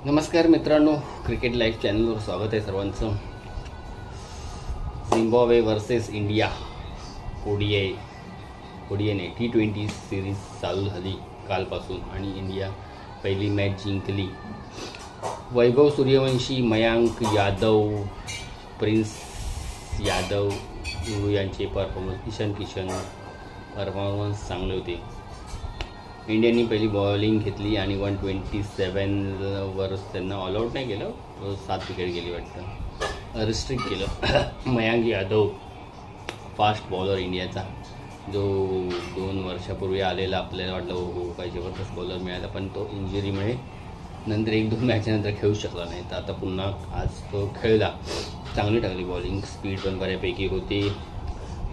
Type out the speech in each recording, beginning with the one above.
नमस्कार मित्रांनो, cricket live चॅनलवर स्वागत आहे सर्वांचं. झिम्बाब्वे वर्सेस इंडिया ओडीआयने T20 सिरीज चालू झाली कालपासून आणि इंडिया पहिली मॅच जिंकली. वैभव सूर्यवंशी, मयांक यादव, प्रिन्स यादव यांचे परफॉर्मन्स, ईशान किशन परफॉर्मन्स चांगले होते. इंडियाने पहिली बॉलिंग घेतली आणि 127वर त्यांना ऑलआउट नाही केलं, 7 विकेट गेली वाटतं, रिस्ट्रिक्ट केलं. मयांक यादव फास्ट बॉलर इंडियाचा, जो 2 वर्षापूर्वी आलेला, आपल्याला वाटलं हो काही जबरदस्त बॉलर मिळाला, पण तो इंजुरीमुळे नंतर 1-2 मॅचनंतर खेळू शकला नाही. तर आता पुन्हा आज तो खेळला, चांगली टाकली बॉलिंग, स्पीड पण बऱ्यापैकी होती,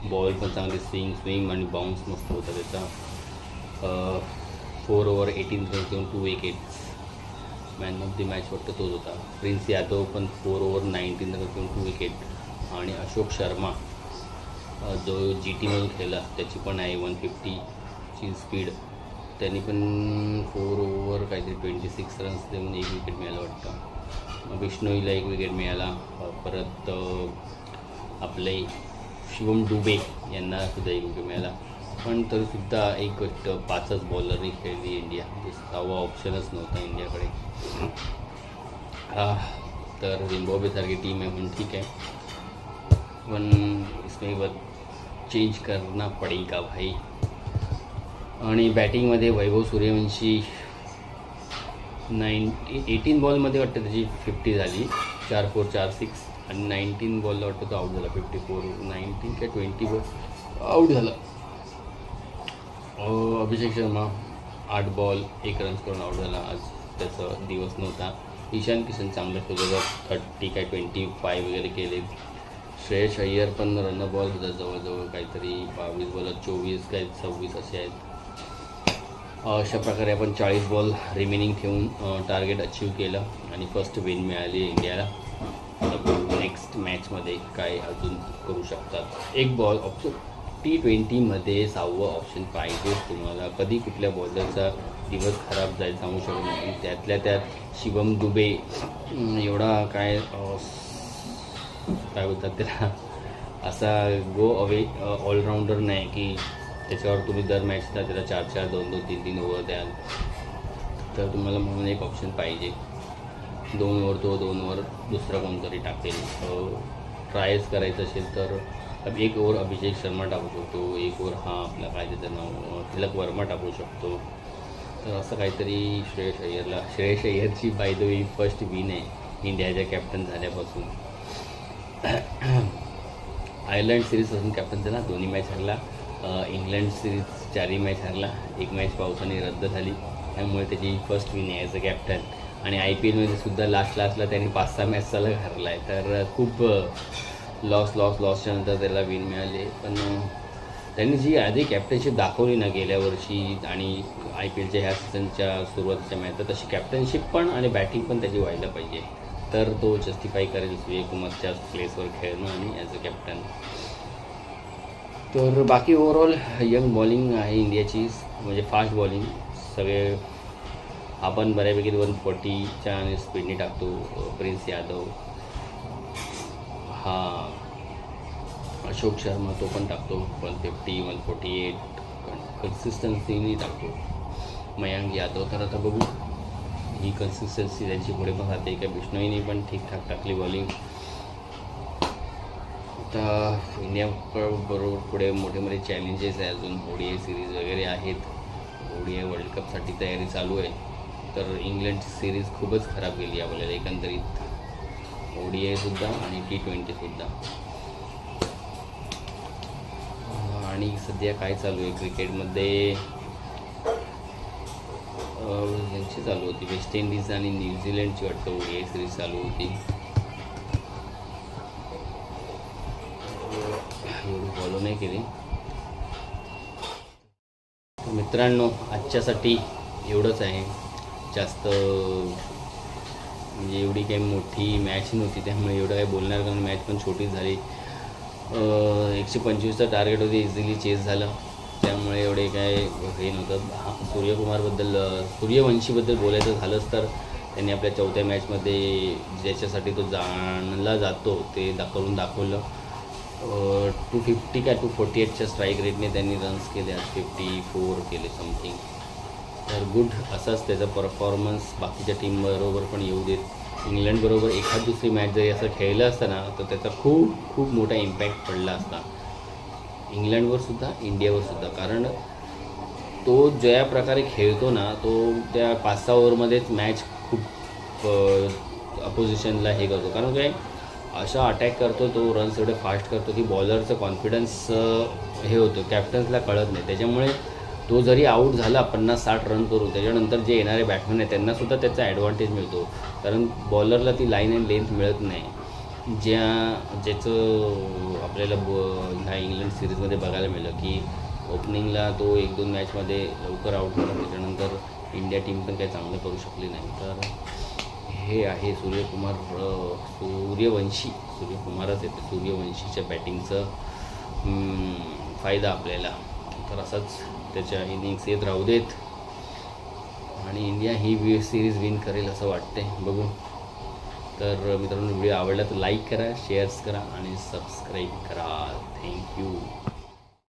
बॉल पण चांगली स्विंग आणि बाउन्स मस्त होता त्याचा. 4 ओव्हर 18 रन्स घेऊन 2 wickets. Man of the match वाटतं तोच होता. प्रिन्स यादव पण 4 ओव्हर 19 रन्स घेऊन 2 विकेट. आणि अशोक शर्मा जो GTमधून खेळला, त्याची पण आहे 150ची स्पीड, त्यांनी पण 4 ओव्हर काहीतरी 26 रन्स देऊन 1 विकेट मिळालं वाटतं. बिश्नोईला 1 विकेट मिळाला. परत आपले शिवम दुबे यांना सुद्धा 1 विकेट मिळाला. पण तरीसुद्धा एक गोष्ट, 5च बॉलरनी खेळली इंडिया, 6वा ऑप्शनच नव्हता इंडियाकडे. तर झिम्बाब्वेसारखी टीम आहे म्हणून ठीक आहे, पण इसमें चेंज करना पडेगा भाई. आणि बॅटिंगमध्ये वैभव सूर्यवंशी 18 बॉलमध्ये वाटतं त्याची 50 झाली, 4-4, 4-6, आणि 19 बॉलला वाटतं तो आऊट झाला, 54, 19 का 20 बॉल आऊट झाला. अभिषेक शर्मा 8 बॉल 1 रन्स करून आऊट झाला, आज त्याचा दिवस नव्हता. ईशान किशन चांगलं खेळलं, 30 काय 25 वगैरे केले. श्रेयस अय्यर पण रन बॉल होता जवळजवळ, काहीतरी 22 बॉल 24 काय 26 असे आहेत. अशा प्रकारे आपण 40 बॉल रिमेनिंग ठेवून टार्गेट अचीव केलं आणि फर्स्ट विन मिळाली इंडियाला. नेक्स्ट मॅचमध्ये काय अजून करू शकतात. एक बॉल ऑप्शन T20मध्ये 6वं ऑप्शन पाहिजे तुम्हाला. कधी कुठल्या बॉलरचा दिवस खराब जाईल सांगू शकत नाही. त्यातल्या त्यात शिवम दुबे एवढा काय बोलतात त्याला, असा गो अवे ऑलराऊंडर नाही की त्याच्यावर तुम्ही दर मॅचला त्याला 4-4, 2-2, 3-3 ओव्हर द्याल. तर तुम्हाला म्हणून एक ऑप्शन पाहिजे. 2 ओव्हर तो, 2 ओव्हर दुसरा कोणतरी टाकेल. ट्रायच करायचं असेल तर 1 ओव्हर अभिषेक शर्मा टाकू शकतो, 1 ओव्हर आपला काय त्याचं नाव तिलक वर्मा टाकू शकतो. तर असं काहीतरी श्रेयस अय्यरची by the way first win आहे इंडियाच्या कॅप्टन झाल्यापासून. आयर्लंड सिरीजपासून कॅप्टन झाला, 2 मॅच हरला. इंग्लंड सिरीज 4 मॅच हरला, 1 मॅच पावसाने रद्द झाली, त्यामुळे त्याची फर्स्ट विन आहे ॲज अ कॅप्टन. आणि IPLमध्ये सुद्धा लास्टला त्यांनी 5-6 मॅच सलग हरला आहे. तर खूप लॉसच्या नंतर त्याला विन मिळाले. पण त्यांनी जी आधी कॅप्टनशिप दाखवली ना गेल्या वर्षी आणि IPLच्या ह्या सीझनच्या सुरुवातीच्या मॅच, तर तशी कॅप्टनशिप पण आणि बॅटिंग पण त्याची व्हायला पाहिजे, तर तो जस्टिफाय करेल सूर्यकुमारच्या प्लेसवर खेळणं आणि ॲज अ कॅप्टन. तर बाकी ओव्हरऑल यंग बॉलिंग आहे इंडियाची, म्हणजे फास्ट बॉलिंग. सगळे आपण बऱ्यापैकी 140च्या आणि स्पीडने टाकतो. प्रिन्स यादव, अशोक शर्मा तो पण टाकतो 150, 148 कन्सिस्टन्सीने टाकतो. मयांक यादव, तर आता बघू ही कन्सिस्टन्सी त्यांची पुढे पण राहते का. बिश्नोईने पण ठीकठाक टाकली बॉलिंग. आता इंडिया बरोबर पुढे मोठे चॅलेंजेस आहे अजून. ODI सिरीज वगैरे आहेत, ODI वर्ल्ड कपसाठी तयारी चालू आहे. तर इंग्लंडची सिरीज खूपच खराब गेली आपल्याला एकंदरीत, ODI सुद्धा आणि T20 सुद्धा. आणि सध्या काय चालू आहे क्रिकेटमध्ये, यांची चालू होती वेस्ट इंडिज आणि न्यूझीलंडची वाटतं ODI सिरीज चालू होती. एवढी फॉलो नाही केली. मित्रांनो, आजच्यासाठी एवढंच आहे. जास्त म्हणजे एवढी काही मोठी मॅच नव्हती, त्यामुळे एवढं काही बोलणार, कारण मॅच पण छोटी झाली. 125चं टार्गेट होते, इझिली चेस झालं, त्यामुळे एवढे काय हे नव्हतं. सूर्यवंशीबद्दल बोलायचं झालंच तर त्यांनी आपल्या 4थ्या मॅचमध्ये ज्याच्यासाठी तो जाणला जातो ते करून दाखवलं. 250 का 248च्या स्ट्राईक रेटने त्यांनी रन्स केले, आज 54 केले समथिंग. तर गुड. असाच त्याचा परफॉर्मन्स बाकीच्या टीमबरोबर पण येऊ देत. इंग्लंडबरोबर एखाद दुसरी मॅच जरी असं खेळलं असतं ना तर त्याचा खूप खूप मोठा इम्पॅक्ट पडला असता इंग्लंडवरसुद्धा, इंडियावरसुद्धा. कारण तो ज्या प्रकारे खेळतो ना, तो त्या 5-6 ओव्हरमध्येच मॅच खूप अपोजिशनला हे करतो. कारण काय अशा अटॅक करतो तो, रन्स एवढे फास्ट करतो की बॉलरचं कॉन्फिडन्स हे होतं, कॅप्टन्सला कळत नाही. त्याच्यामुळे तो जरी आऊट झाला 50-60 रन करून, त्याच्यानंतर जे येणारे बॅट्समन आहेत त्यांनासुद्धा त्याचा ॲडव्हान्टेज मिळतो. कारण बॉलरला ती लाईन अँड लेंथ मिळत नाही, ज्याचं आपल्याला ह्या इंग्लंड सिरीजमध्ये बघायला मिळलं की ओपनिंगला तो 1-2 मॅचमध्ये लवकर आऊट झाला. त्याच्यानंतर इंडिया टीम पण काही चांगलं करू शकली नाही. तर हे आहे सूर्यकुमारच येते, सूर्यवंशीच्या बॅटिंगचं फायदा आपल्याला. तर असाच त्याच्या इनिंग्स येत राहू देत आणि इंडिया ही सिरीज विन करेल असं वाटते, बघू. तर मित्रांनो, व्हिडिओ आवडला तर लाईक करा, शेअर्स करा आणि सबस्क्राईब करा. थँक्यू.